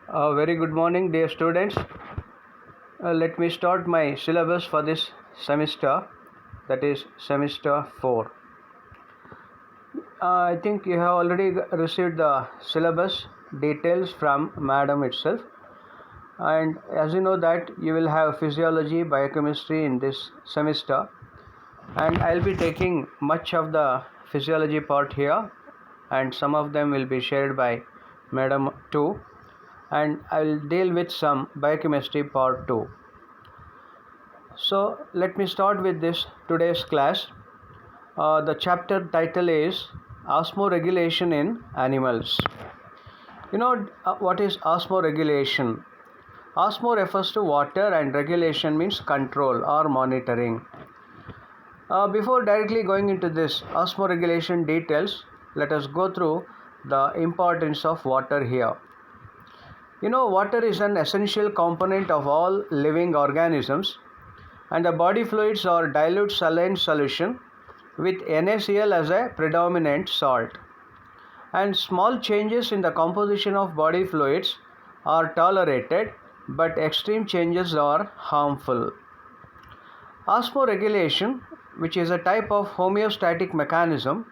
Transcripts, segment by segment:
Very good morning, dear students. Let me start my syllabus for this semester, that is semester 4. I think you have already received the syllabus details from madam itself, and as you know that you will have physiology, biochemistry in this semester, and I'll be taking much of the physiology part here, and some of them will be shared by madam too, and I will deal with some biochemistry part 2. So let me start with this today's class. The chapter title is Osmoregulation in Animals. You know what is osmoregulation? Osmo refers to water and regulation means control or monitoring. Before directly going into this osmoregulation details, let us go through the importance of water here. You know, water is an essential component of all living organisms, and the body fluids are dilute saline solution with NaCl as a predominant salt. And small changes in the composition of body fluids are tolerated, but extreme changes are harmful. Osmoregulation, which is a type of homeostatic mechanism,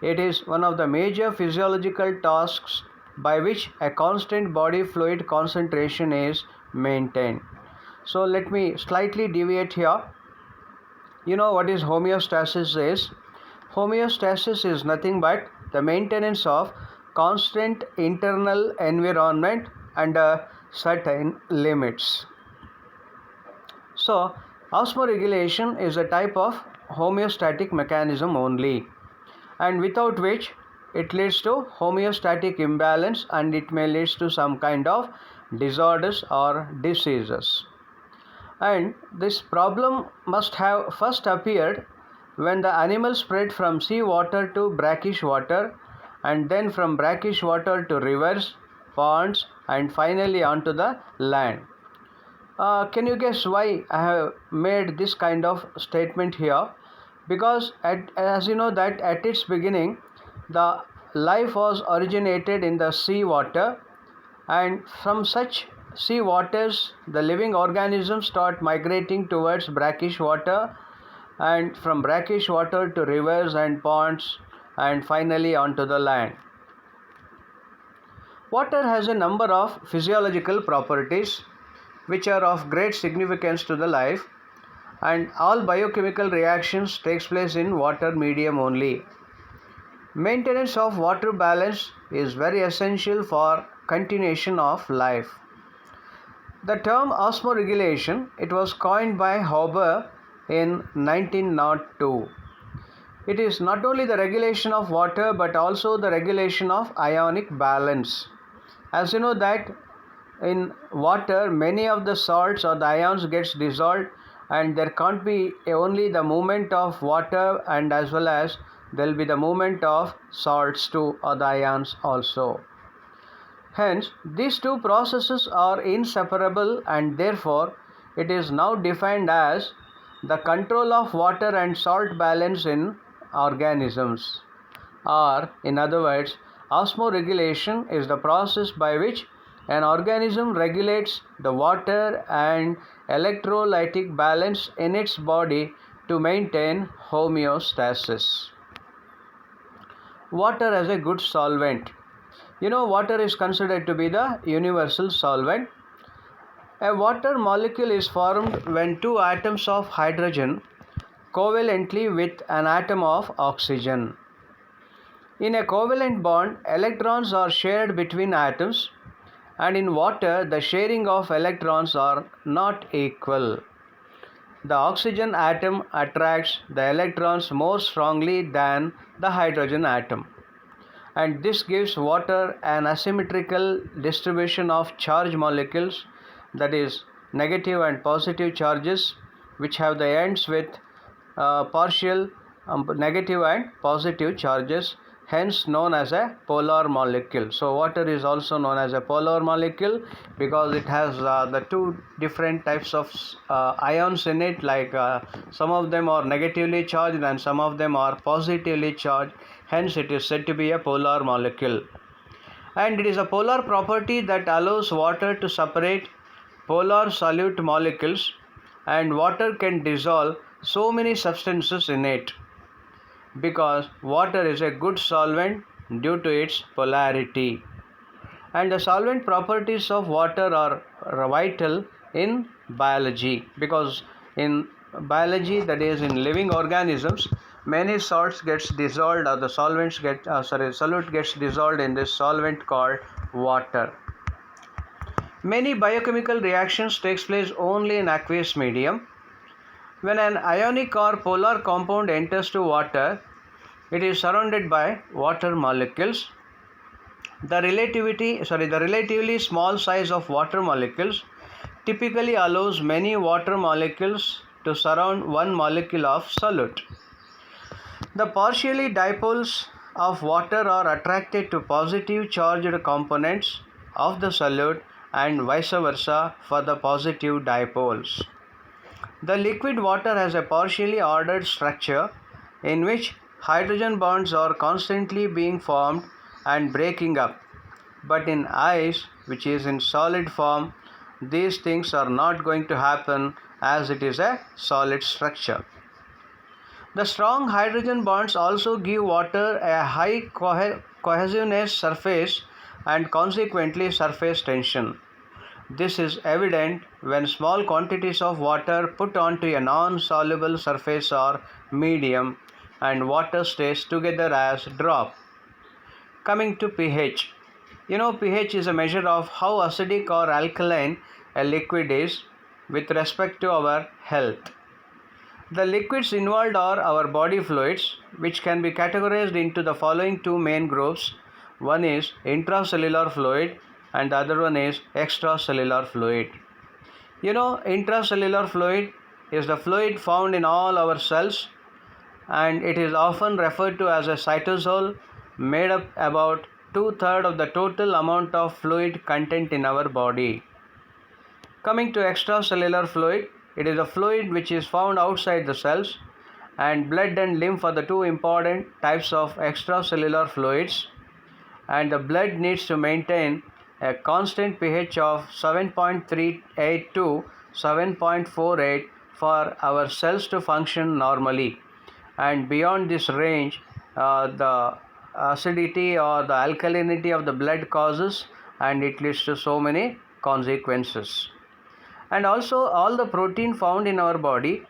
it is one of the major physiological tasks by which a constant body fluid concentration is maintained. So let me slightly deviate here. You know what is homeostasis is? Homeostasis is nothing but the maintenance of constant internal environment under certain limits. So osmoregulation is a type of homeostatic mechanism only, and without which it leads to homeostatic imbalance and it may lead to some kind of disorders or diseases. And this problem must have first appeared when the animal spread from sea water to brackish water, and then from brackish water to rivers, ponds, and finally onto the land. Can you guess why I have made this kind of statement here? Because as you know that at its beginning the life was originated in the sea water, and from such sea waters the living organisms start migrating towards brackish water, and from brackish water to rivers and ponds, and finally onto the land. Water has a number of physiological properties which are of great significance to the life, and all biochemical reactions takes place in water medium only. Maintenance of water balance is very essential for continuation of life. The term osmoregulation, it was coined by Haber in 1902. It is not only the regulation of water but also the regulation of ionic balance. As you know that in water many of the salts or the ions gets dissolved, and there can't be only the movement of water, and as well as there will be the movement of salts too or the ions also. Hence these two processes are inseparable, and therefore it is now defined as the control of water and salt balance in organisms, or in other words, osmoregulation is the process by which an organism regulates the water and electrolytic balance in its body to maintain homeostasis. Water as a good solvent. You know, water is considered to be the universal solvent. A water molecule is formed when two atoms of hydrogen covalently with an atom of oxygen. In a covalent bond, electrons are shared between atoms, and in water the sharing of electrons are not equal. The oxygen atom attracts the electrons more strongly than the hydrogen atom, and this gives water an asymmetrical distribution of charge molecules, that is negative and positive charges, which have the ends with partial negative and positive charges, hence known as a polar molecule. So water is also known as a polar molecule because it has the two different types of ions in it, like some of them are negatively charged and some of them are positively charged, hence it is said to be a polar molecule. and it is a polar property that allows water to separate polar solute molecules, and water can dissolve so many substances in it because water is a good solvent due to its polarity. And the solvent properties of water are vital in biology, because in biology, that is in living organisms, many salts gets dissolved, or the solute gets dissolved in this solvent called water. Many biochemical reactions takes place only in aqueous medium. When an ionic or polar compound enters to water, it is surrounded by water molecules. The relatively small size of water molecules typically allows many water molecules to surround one molecule of solute. The partially dipoles of water are attracted to positive charged components of the solute and vice versa for the positive dipoles. The liquid water has a partially ordered structure in which hydrogen bonds are constantly being formed and breaking up. But in ice, which is in solid form, these things are not going to happen as it is a solid structure. The strong hydrogen bonds also give water a high cohesiveness surface and consequently surface tension. This is evident when small quantities of water put onto a non-soluble surface or medium and water stays together as drop. Coming to pH. pH is a measure of how acidic or alkaline a liquid is with respect to our health. The liquids involved are our body fluids, which can be categorized into the following two main groups. One is intracellular fluid and the other one is extracellular fluid. Intracellular fluid is the fluid found in all our cells, and it is often referred to as a cytosol, made up about 2/3 of the total amount of fluid content in our body. Coming to extracellular fluid, it is a fluid which is found outside the cells, and blood and lymph are the two important types of extracellular fluids, and the blood needs to maintain a constant pH of 7.38 to 7.48 for our cells to function normally, and beyond this range the acidity or the alkalinity of the blood causes, and it leads to so many consequences. And also, all the protein found in our body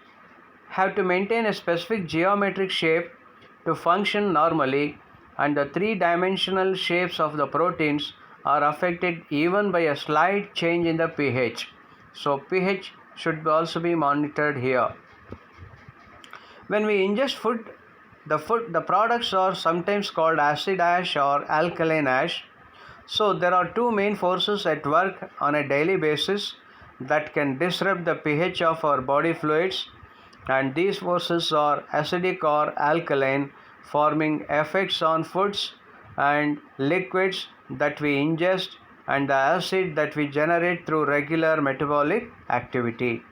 have to maintain a specific geometric shape to function normally, and the three-dimensional shapes of the proteins are affected even by a slight change in the pH. So pH should also be monitored here. When we ingest food, the products are sometimes called acid ash or alkaline ash. So there are two main forces at work on a daily basis that can disrupt the pH of our body fluids, and these forces are acidic or alkaline, forming effects on foods and liquids that we ingest, and the acid that we generate through regular metabolic activity.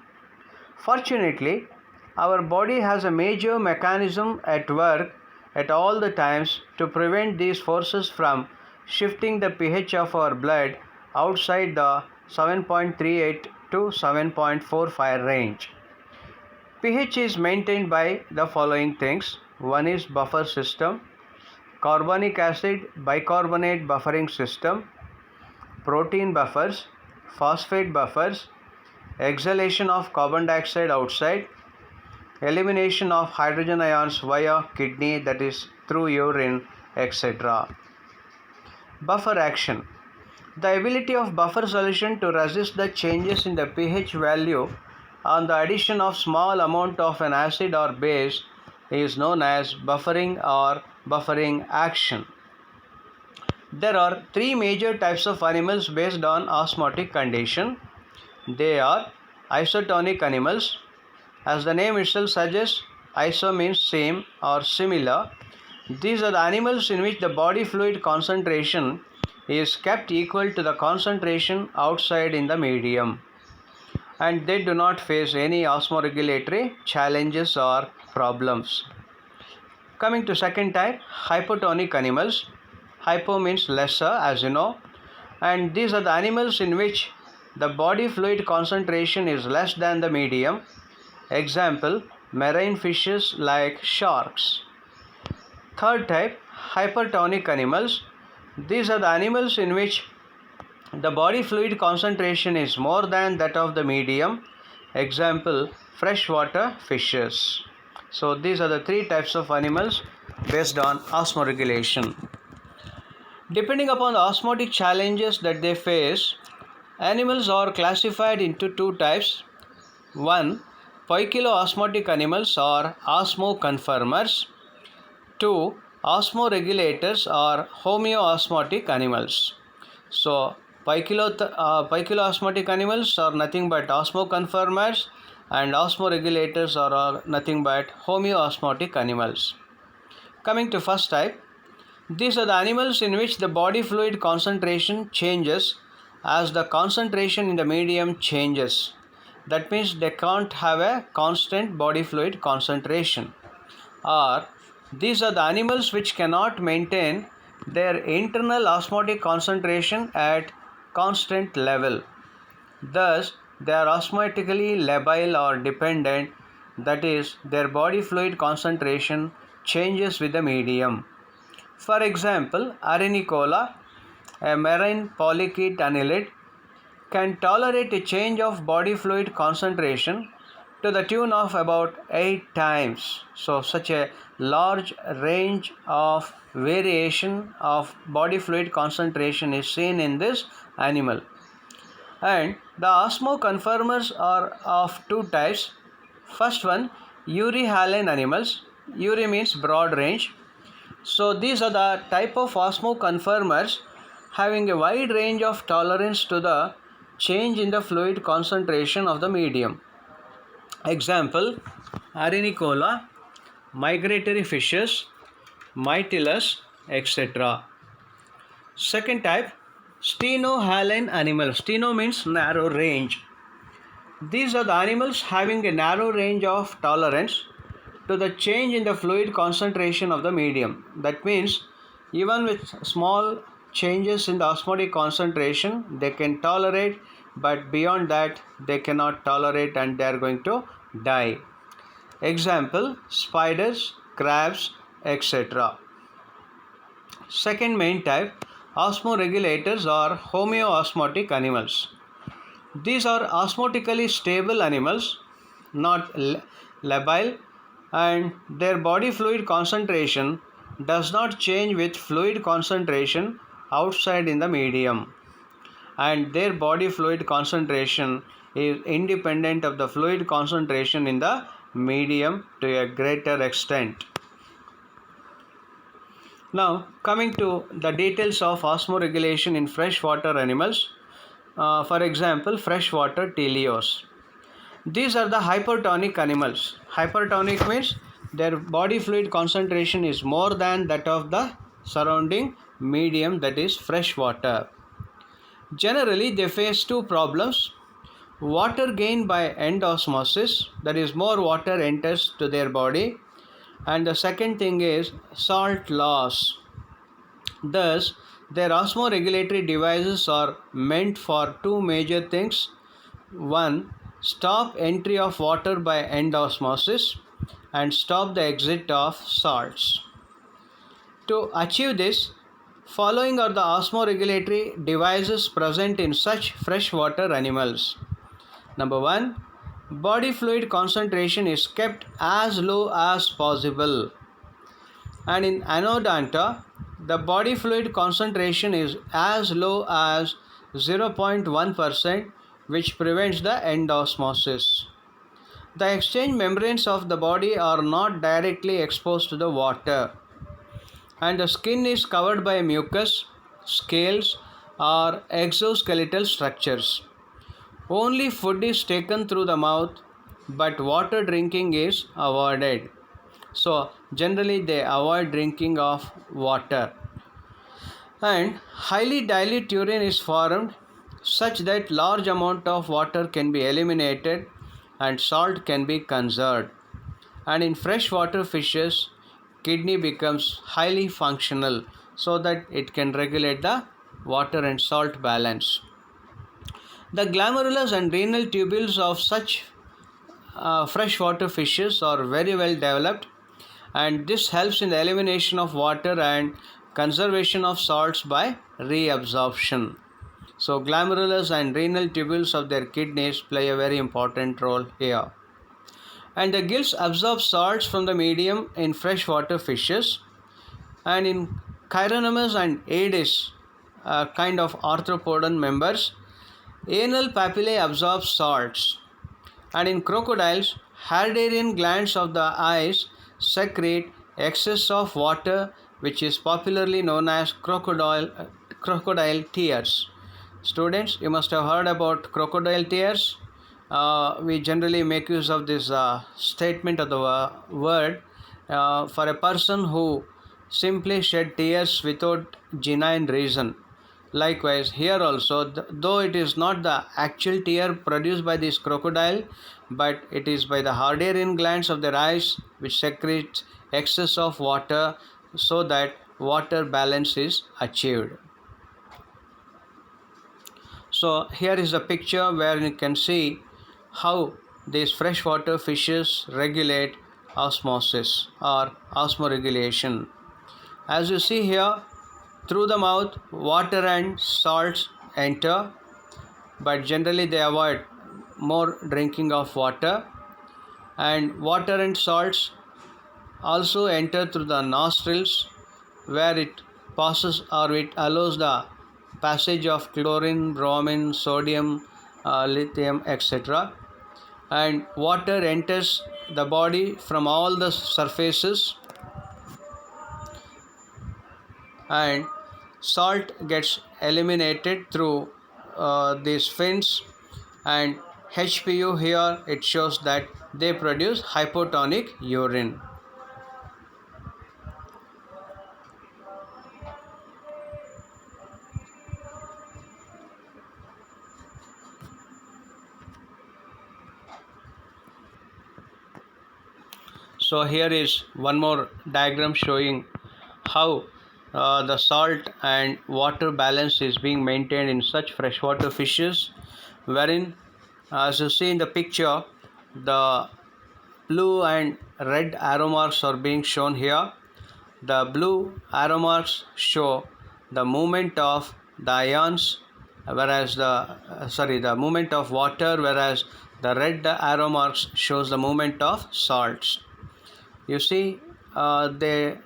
Fortunately, our body has a major mechanism at work at all the times to prevent these forces from shifting the pH of our blood outside the 7.38 to 7.45 range. pH is maintained by the following things. One is buffer system, carbonic acid bicarbonate buffering system, protein buffers, phosphate buffers, exhalation of carbon dioxide outside, elimination of hydrogen ions via kidney, that is through urine, etc. Buffer action. The ability of buffer solution to resist the changes in the pH value on the addition of small amount of an acid or base is known as buffering or buffering action. There are three major types of animals based on osmotic condition. They are isotonic animals. As the name itself suggests, iso means same or similar. These are the animals in which the body fluid concentration is kept equal to the concentration outside in the medium, and they do not face any osmoregulatory challenges or problems. Coming to second type, hypotonic animals. Hypo means lesser, as you know. And these are the animals in which the body fluid concentration is less than the medium. Example, marine fishes like sharks. Third type, hypertonic animals. These are the animals in which the body fluid concentration is more than that of the medium. Example, freshwater fishes. So these are the three types of animals based on osmoregulation. Depending upon the osmotic challenges that they face, animals are classified into two types. One, poikiloosmotic animals or osmoconformers. Two, osmoregulators or homeoosmotic animals. So, poikiloosmotic animals are nothing but osmoconformers, and osmoregulators are nothing but homeoosmotic animals. Coming to first type, these are the animals in which the body fluid concentration changes as the concentration in the medium changes. That means they can't have a constant body fluid concentration. Or these are the animals which cannot maintain their internal osmotic concentration at constant level. Thus, they are osmotically labile or dependent, that is, their body fluid concentration changes with the medium. For example, Arenicola, a marine polychaete annelid, can tolerate a change of body fluid concentration to the tune of about 8 times. So, such a large range of variation of body fluid concentration is seen in this animal. And the osmoconformers are of two types. First one, euryhaline animals. Eury means broad range. So these are the type of osmoconformers having a wide range of tolerance to the change in the fluid concentration of the medium. Example, Arenicola, migratory fishes, Mytilus, etc. Second type, stenohaline animals. Steno means narrow range. These are the animals having a narrow range of tolerance to the change in the fluid concentration of the medium. That means even with small changes in the osmotic concentration, they can tolerate, but beyond that they cannot tolerate and they are going to die. Example, spiders, crabs, etc. Second main type, osmoregulators or homeoosmotic animals. These are osmotically stable animals, not labile, and their body fluid concentration does not change with fluid concentration outside in the medium, and their body fluid concentration is independent of the fluid concentration in the medium to a greater extent. Now, coming to the details of osmoregulation in freshwater animals, for example, freshwater teleos. These are the hypertonic animals. Hypertonic means their body fluid concentration is more than that of the surrounding medium, that is fresh water. Generally, they face two problems. Water gain by endosmosis, that is more water enters to their body, and the second thing is salt loss. Thus, their osmoregulatory devices are meant for two major things. One, stop entry of water by endosmosis and stop the exit of salts. To achieve this, following are the osmoregulatory devices present in such freshwater animals. Number 1, body fluid concentration is kept as low as possible. And in Anodonta, the body fluid concentration is as low as 0.1%, which prevents the endosmosis. The exchange membranes of the body are not directly exposed to the water, and the skin is covered by mucus, scales, or exoskeletal structures. Only food is taken through the mouth, but water drinking is avoided. So, generally they avoid drinking of water. And highly dilute urine is formed such that large amount of water can be eliminated and salt can be conserved. And in freshwater fishes, kidney becomes highly functional so that it can regulate the water and salt balance. The glomerulus and renal tubules of such freshwater fishes are very well developed, and this helps in the elimination of water and conservation of salts by reabsorption. So glomerulus and renal tubules of their kidneys play a very important role here. And the gills absorb salts from the medium in freshwater fishes, and in Chironomus and Aedes, a kind of arthropodan members, anal papillae absorb salts, and in crocodiles, Hadarian glands of the eyes secrete excess of water, which is popularly known as crocodile tears. Students, you must have heard about crocodile tears. We generally make use of this statement of the word for a person who simply shed tears without genuine reason. Likewise, here also, though it is not the actual tear produced by this crocodile, but it is by the Hadarian glands of their eyes which secrete excess of water so that water balance is achieved. So here is a picture where you can see how these freshwater fishes regulate osmosis or osmoregulation. As you see here, through the mouth, water and salts enter, but generally they avoid more drinking of water, and water and salts also enter through the nostrils, where it passes or it allows the passage of chlorine, bromine, sodium, lithium, etc. And water enters the body from all the surfaces, and salt gets eliminated through these fins, and HPU here it shows that they produce hypotonic urine. So here is one more diagram showing how the salt and water balance is being maintained in such freshwater fishes, wherein as you see in the picture, the blue and red arrow marks are being shown here. The blue arrow marks show the movement of the ions, whereas the movement of water, whereas the red arrow marks shows the movement of salts. You see, they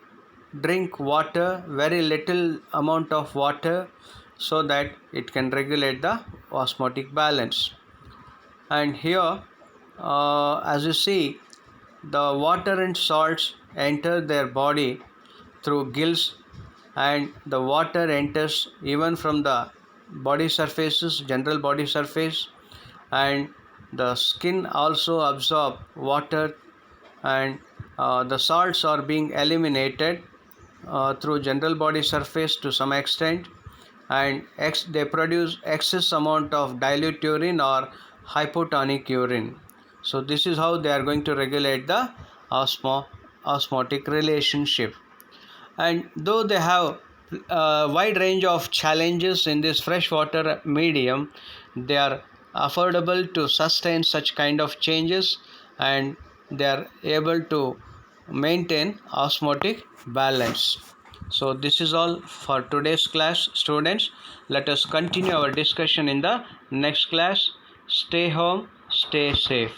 drink water, very little amount of water, so that it can regulate the osmotic balance. And here, as you see, the water and salts enter their body through gills, and the water enters even from the body surfaces, general body surface, and the skin also absorb water, and the salts are being eliminated through general body surface to some extent, and they produce excess amount of dilute urine or hypotonic urine. So this is how they are going to regulate the osmotic relationship. And though they have a wide range of challenges in this freshwater medium, they are affordable to sustain such kind of changes, and they are able to maintain osmotic balance. So this is all for today's class, students. Let us continue our discussion in the next class. Stay home, stay safe.